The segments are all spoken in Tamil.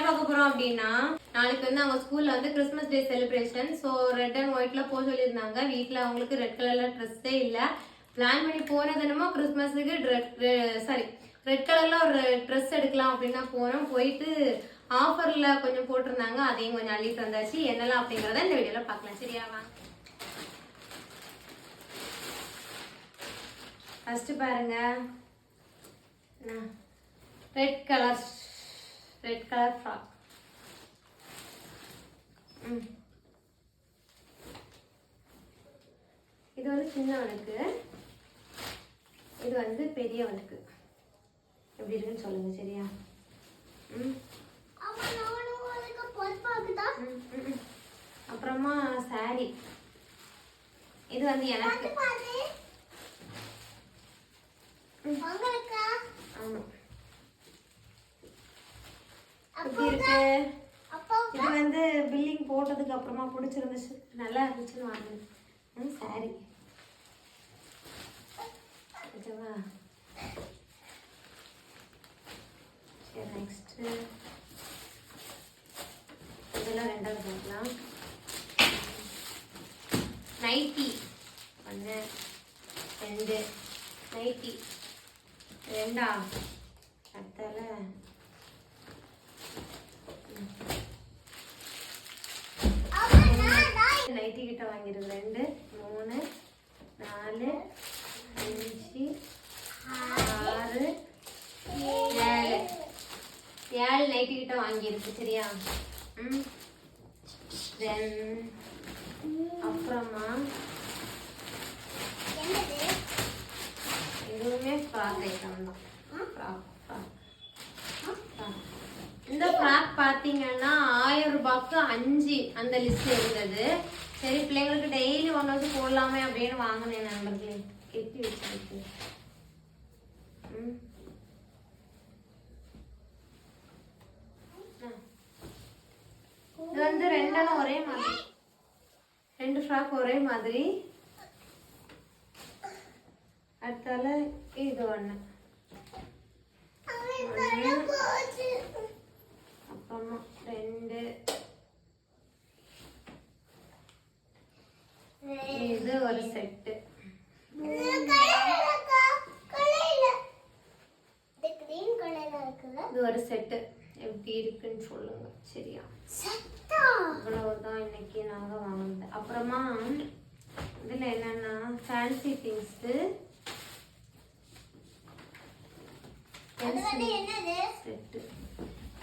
பார்க்க போறோம் அப்படின்னா நாளைக்கு வந்து அவங்க ஸ்கூல்ல வந்து Christmas day celebration. So red and ஒயிட்ல போக சொல்லியிருந்தாங்க. வீட்டில் அவங்களுக்கு ரெட் கலர்ல ட்ரெஸ்ஸே இல்லை. பிளான் பண்ணி போனது என்னமோ கிறிஸ்மஸுக்கு ரெட் கலர்ல ஒரு ட்ரெஸ் எடுக்கலாம் அப்படின்னு போனோம். போயிட்டு ஆஃபர்ல கொஞ்சம் போட்டிருந்தாங்க, அதையும் கொஞ்சம் அள்ளிட்டு வந்தாச்சு. என்னெல்லாம் அப்படிங்கிறத இந்த வீடியோல பார்க்கலாம். சரியாவா? ஃபர்ஸ்ட் பாருங்க, ரெட் கலர் ஃப்ராக். இது வந்து சின்னவனுக்கு, இது வந்து பெரியவனுக்கு. எப்படி இருக்குன்னு சொல்லுங்க. சரியா? அப்புறமா சாரி, இது வந்து எனக்கு. ஆமா, எப்படி இருக்கு? இது வந்து பில்லிங் போட்டதுக்கு அப்புறமா பிடிச்சிருந்துச்சு, நல்லா இருந்துச்சுன்னு வாங்கினேன். சாரி ஓகேவா? சரி, நெக்ஸ்ட் இதெல்லாம் ரெண்டாவது பார்க்கலாம். Ninety 1 2 ninety 2. அடுத்தால நைட்டி கிட்ட வாங்கிருக்கு. 2 3 4 5 6 7 நைட்டி கிட்ட வாங்கியிருக்கு. சரியா? தென் அப்புறமா எதுவுமே ஃப்ராக் ஐட்டம் தான். இந்த ஃப்ராக் பார்த்தீங்கன்னா 1000 ரூபாய்க்கு 5 அந்த லிஸ்ட் இருந்தது. சரி, பிள்ளைங்களுக்கு டெய்லி ஒன்று வச்சு போடலாமே அப்படின்னு வாங்கினேன் நண்பர்களே. கெட்டி வச்சிருக்கு. இது வந்து ரெண்டெல்லாம் ஒரே மாதிரி, 2 ஃப்ராக் ஒரே மாதிரி. அடுத்தால இது 1, அப்புறமா 2, இது ஒரு செட்டு. இது ஒரு செட்டு. எப்படி இருக்குன்னு சொல்லுங்க. சரியா? இவ்வளவுதான் இன்னைக்கு நாங்க வாங்கினது. அப்புறமா இதுல என்னன்னா ஃபேன்சி திங்ஸ்.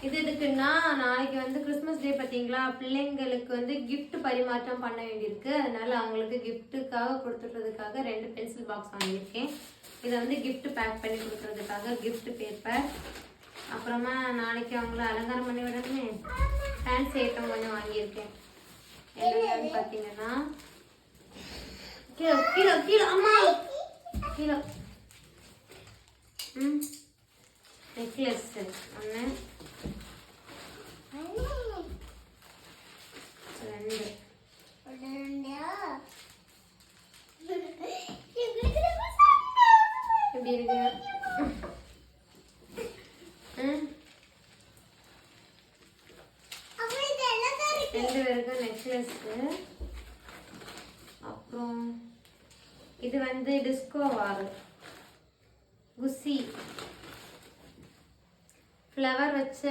இது எதுக்குன்னா, நாளைக்கு வந்து கிறிஸ்மஸ் டே பார்த்தீங்களா, பிள்ளைங்களுக்கு வந்து கிஃப்ட் பரிமாற்றம் பண்ண வேண்டியிருக்கு. அதனால அவங்களுக்கு கிஃப்ட்டுக்காக கொடுத்துட்றதுக்காக 2 பென்சில் பாக்ஸ் வாங்கியிருக்கேன். இதை வந்து கிஃப்ட் பேக் பண்ணி கொடுக்குறதுக்காக கிஃப்ட் பேப்பர். அப்புறமா நாளைக்கு அவங்கள அலங்காரம் பண்ணி விடணுமே, ஃபேன்சி ஐட்டம் கொஞ்சம் வாங்கியிருக்கேன். என்னன்னு பார்த்தீங்கன்னா கீழே அம்மா கீழே நெக்லஸ் 1 2. எப்படி இருக்கு? 2 பேருக்கு நெக்லஸ். அப்புறம் இது வந்து டிஸ்கோ வார் குசி, ஃப்ளவர் வச்ச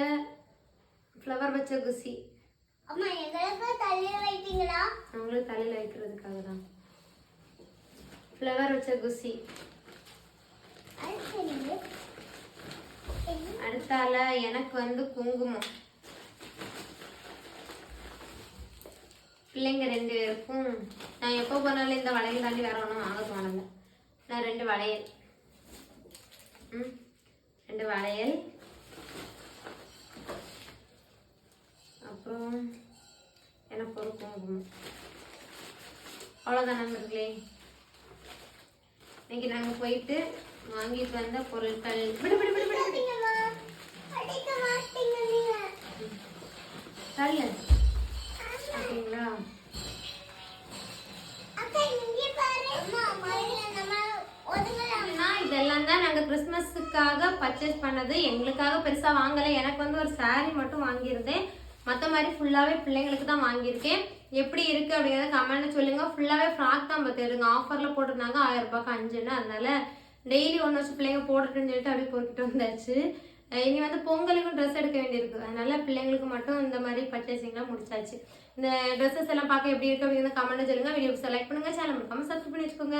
குசி. அம்மா எங்களுக்கு தலையில வைப்பீங்களா? உங்களுக்கு தலையில வைக்கிறதுக்காக தான் ஃப்ளவர் வச்ச குசி. அடுத்தால எனக்கு வந்து குங்குமம். பிள்ளைங்க 2 பேருக்கும் நான் எப்போ போனாலும் இந்த வளையல் தாண்டி வேற ஒன்றும் வாங்க போனல. நான் 2 வளையல் 2 வளையல். அப்புறம் எனக்கு ஒரு குங்குமம். அவ்வளோதான் நண்பர்களே. இன்னைக்கு நாங்கள் போயிட்டு வாங்கிட்டு வந்த பொருட்கள். தள்ளு ஓகேங்களா? இதெல்லாம் தான் நாங்கள் கிறிஸ்மஸுக்காக பர்ச்சேஸ் பண்ண பண்ணது. எங்களுக்காக பெருசா வாங்கலை. எனக்கு வந்து ஒரு saree மட்டும் வாங்கியிருந்தேன். மற்ற மாதிரி ஃபுல்லாவே பிள்ளைங்களுக்கு தான் வாங்கியிருக்கேன். எப்படி இருக்கு அப்படிங்கிறத கமெண்ட்ல சொல்லுங்க. ஃபுல்லாவே ஃப்ராக் தான் பார்த்துருங்க. ஆஃபர்ல போட்டிருந்தாங்க 1000 ரூபாய்க்கு 5ன்னு. அதனால டெய்லி ஒன்று வச்சு பிள்ளைங்க போட்டுட்டுன்னு சொல்லிட்டு அப்படியே போய்கிட்டு வந்தாச்சு. இனி வந்து பொங்கலுக்கும் ட்ரெஸ் எடுக்க வேண்டியிருக்கு. அதனால பிள்ளைங்களுக்கு மட்டும் இந்த மாதிரி பர்ச்சேசிங்லாம் முடிச்சாச்சு. இந்த ட்ரெஸ்ஸஸ் எல்லாம் பார்க்க எப்படி இருக்கு அப்படிங்கிறத கமெண்ட்ல சொல்லுங்க. வீடியோ செலக்ட் பண்ணுங்க. சேனல் மறக்காம சப்ஸ்கிரைப் பண்ணி வச்சுக்கோங்க.